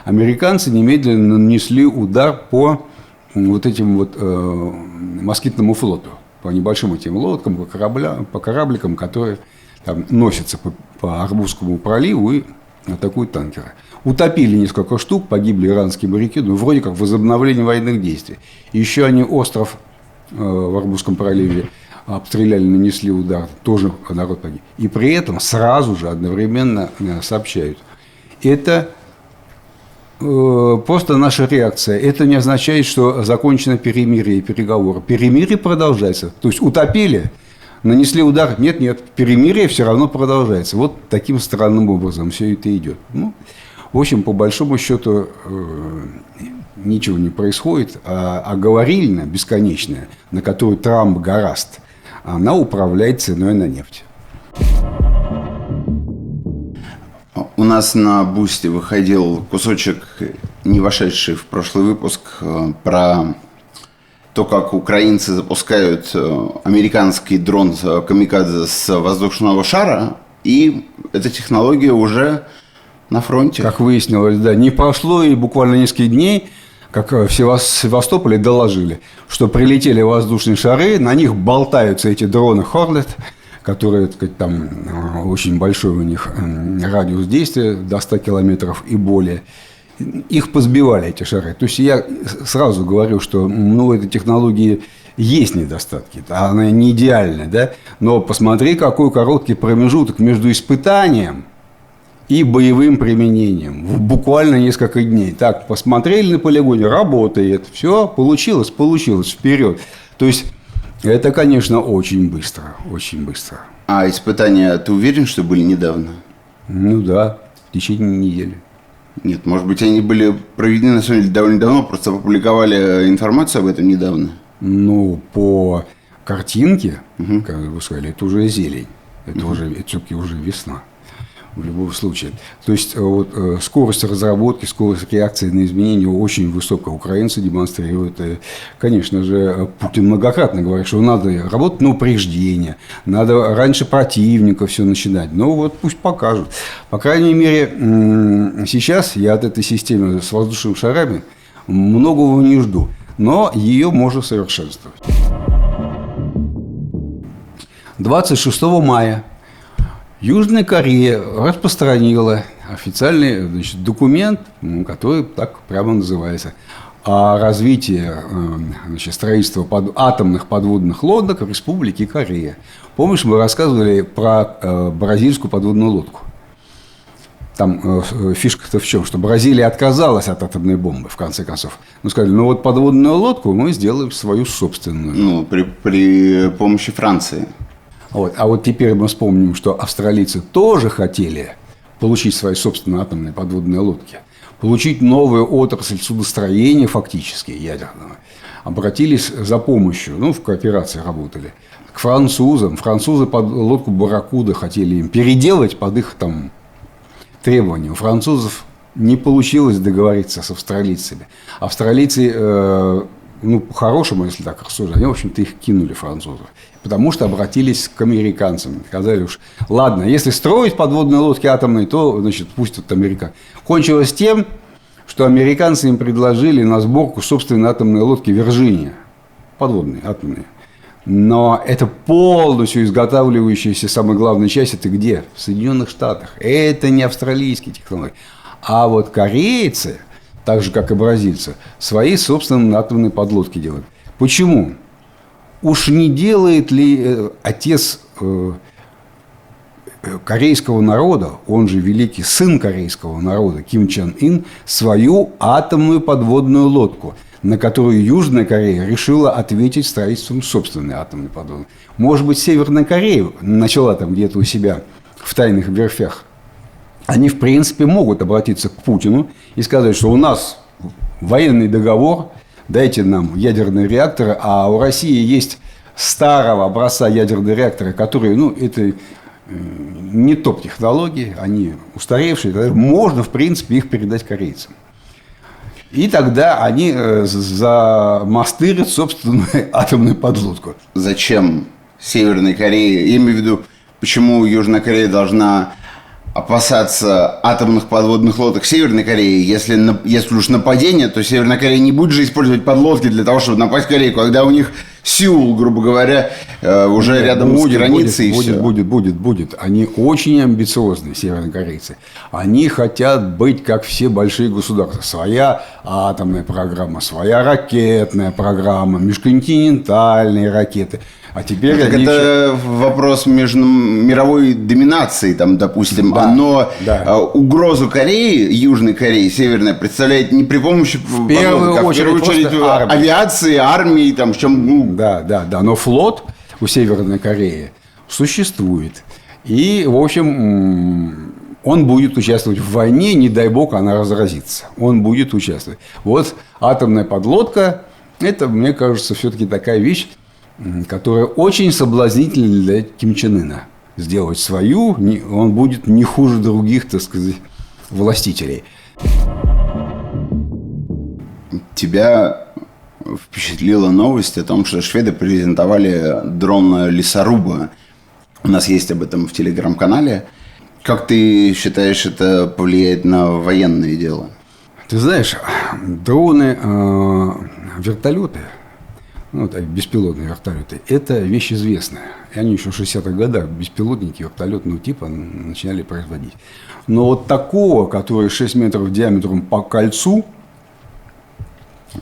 Американцы немедленно нанесли удар по вот этим вот москитному флоту, по небольшим этим лодкам, по корабликам, которые там носятся по Арбузскому проливу и атакуют танкеры. Утопили несколько штук, погибли иранские моряки, вроде как возобновление военных действий. Еще они остров в Арбузском проливе обстреляли, нанесли удар, тоже народ погиб. И при этом сразу же одновременно сообщают. Это просто наша реакция. Это не означает, что закончено перемирие и переговоры. Перемирие продолжается. То есть утопили, нанесли удар. Нет, перемирие все равно продолжается. Вот таким странным образом все это идет. В общем, по большому счету ничего не происходит. А говорильня бесконечная, на которую Трамп гораст, она управляет ценой на нефть. У нас на Бусти выходил кусочек, не вошедший в прошлый выпуск, про то, как украинцы запускают американский дрон «Камикадзе» с воздушного шара, и эта технология уже на фронте. Как выяснилось, да, не прошло и буквально несколько дней, как в Севастополе доложили, что прилетели воздушные шары, на них болтаются эти дроны «Хорнет», которые, так сказать, там очень большой у них радиус действия, до 100 километров и более. Их позбивали, эти шары. То есть я сразу говорю, что у этой технологии есть недостатки, она не идеальная, да? Но посмотри, какой короткий промежуток между испытанием и боевым применением. Буквально несколько дней. Так, посмотрели на полигоне, работает, все, получилось, вперед. То есть это, конечно, очень быстро, очень быстро. А испытания, ты уверен, что были недавно? Да, в течение недели. Нет, может быть, они были проведены, на самом деле, довольно давно, просто опубликовали информацию об этом недавно. По картинке, как вы сказали, это уже зелень, это все-таки уже весна. В любом случае. То есть скорость разработки, скорость реакции на изменения очень высокая. Украинцы демонстрируют. Конечно же, Путин многократно говорит, что надо работать на упреждение, надо раньше противника все начинать. Пусть покажут. По крайней мере, сейчас я от этой системы с воздушными шарами многого не жду. Но ее можно совершенствовать. 26 мая Южная Корея распространила официальный документ, который так прямо называется, о развитии строительства атомных подводных лодок в Республике Корея. Помнишь, мы рассказывали про бразильскую подводную лодку? Там фишка-то в чем? Что Бразилия отказалась от атомной бомбы, в конце концов. Сказали, подводную лодку мы сделаем свою собственную. При помощи Франции. А теперь мы вспомним, что австралийцы тоже хотели получить свои собственные атомные подводные лодки, получить новую отрасль судостроения фактически ядерного. Обратились за помощью, в кооперации работали, к французам. Французы под лодку «Барракуда» хотели им переделать под их требования. У французов не получилось договориться с австралийцами. Австралийцы, по-хорошему, если так рассуждать, они, в общем-то, их кинули, французов. Потому что обратились к американцам. Сказали ладно, если строить подводные лодки атомные, то, пусть американцы. Кончилось тем, что американцы им предложили на сборку собственной атомной лодки «Вирджиния». Подводные, атомные. Но это полностью изготавливающаяся, самая главная часть, это где? В Соединенных Штатах. Это не австралийские технологии. А корейцы, так же, как и бразильцы, свои собственные атомные подлодки делают. Почему? Уж не делает ли отец корейского народа, он же великий сын корейского народа, Ким Чен Ын, свою атомную подводную лодку, на которую Южная Корея решила ответить строительством собственной атомной подводной. Может быть, Северная Корея начала там где-то у себя в тайных верфях. Они, в принципе, могут обратиться к Путину и сказать, что у нас военный договор, дайте нам ядерные реакторы, а у России есть старого образца ядерные реакторы, которые, это не топ-технологии, они устаревшие, можно, в принципе, их передать корейцам. И тогда они замастырят собственную атомную подлодку. Зачем Северной Корее, я имею в виду, почему Южная Корея должна опасаться атомных подводных лодок Северной Кореи? Если уж нападение, то Северная Корея не будет же использовать подлодки для того, чтобы напасть в Корею, когда у них Сеул, грубо говоря, уже рядом с границей. Будет. Они очень амбициозные, севернокорейцы. Они хотят быть, как все большие государства. Своя атомная программа, своя ракетная программа, межконтинентальные ракеты. А теперь это вопрос между мировой доминацией, там, допустим, но угрозу Кореи, Южной Кореи, Северной, представляет не при помощи в первую очередь авиации, армии, там, в чем. Да. Но флот у Северной Кореи существует. И, в общем, он будет участвовать в войне, не дай бог она разразится. Он будет участвовать. Вот атомная подлодка, это, мне кажется, все-таки такая вещь, которая очень соблазнительна для Ким Чен Ына. Сделать свою, он будет не хуже других, так сказать, властителей. Тебя впечатлила новость о том, что шведы презентовали дрон лесоруба. У нас есть об этом в телеграм-канале. Как ты считаешь, это повлияет на военное дело? Ты знаешь, дроны, вертолеты, беспилотные вертолеты, это вещь известная. И они еще в 60-х годах беспилотники вертолетного типа начинали производить. Но вот такого, который 6 метров диаметром по кольцу,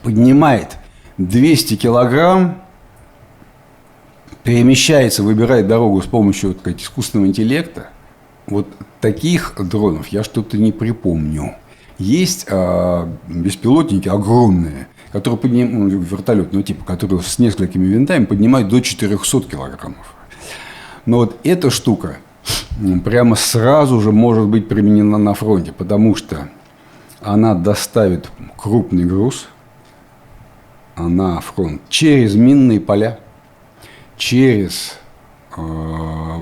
поднимает 200 килограмм, перемещается, выбирает дорогу с помощью искусственного интеллекта, вот таких дронов я что-то не припомню. Есть беспилотники огромные, которые поднимают, вертолетного типа, которые с несколькими винтами поднимают до 400 килограммов. Но вот эта штука прямо сразу же может быть применена на фронте, потому что она доставит крупный груз на фронт через минные поля, через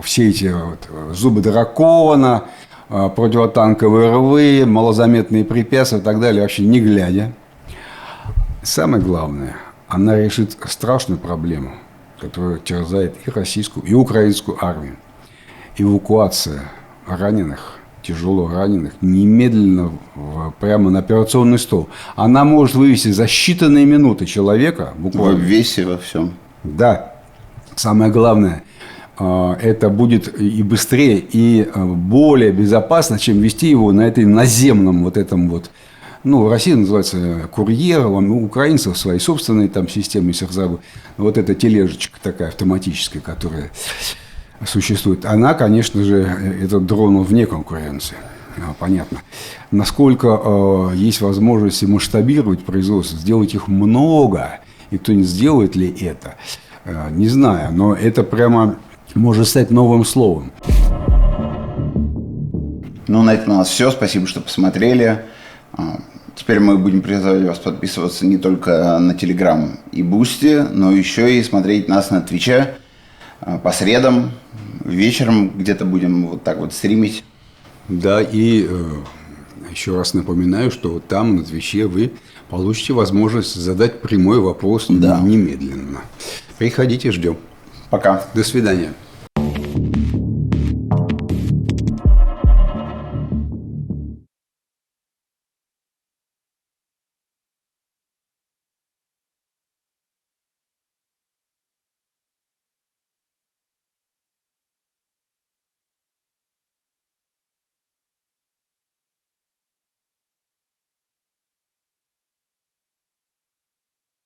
все эти зубы дракона, противотанковые рвы, малозаметные препятствия и так далее, вообще не глядя. Самое главное, она решит страшную проблему, которая терзает и российскую, и украинскую армию. Эвакуация раненых, тяжело раненых, немедленно прямо на операционный стол. Она может вывести за считанные минуты человека. Буквально. В весе, во всем. Да. Самое главное, это будет и быстрее, и более безопасно, чем вести его на этой наземном вот этом вот. В России называется курьер, у украинцев свои собственные там системы, если их забыл. Вот эта тележечка такая автоматическая, которая существует, она, конечно же, этот дрон вне конкуренции. Понятно. Насколько есть возможности масштабировать производство, сделать их много, и кто-нибудь сделает ли это, не знаю, но это прямо может стать новым словом. На этом у нас все. Спасибо, что посмотрели. Теперь мы будем призывать вас подписываться не только на Telegram и Boosty, но еще и смотреть нас на Твиче по средам, вечером где-то будем вот так вот стримить. Да, и еще раз напоминаю, что там на Твиче вы получите возможность задать прямой вопрос немедленно. Приходите, ждем. Пока. До свидания.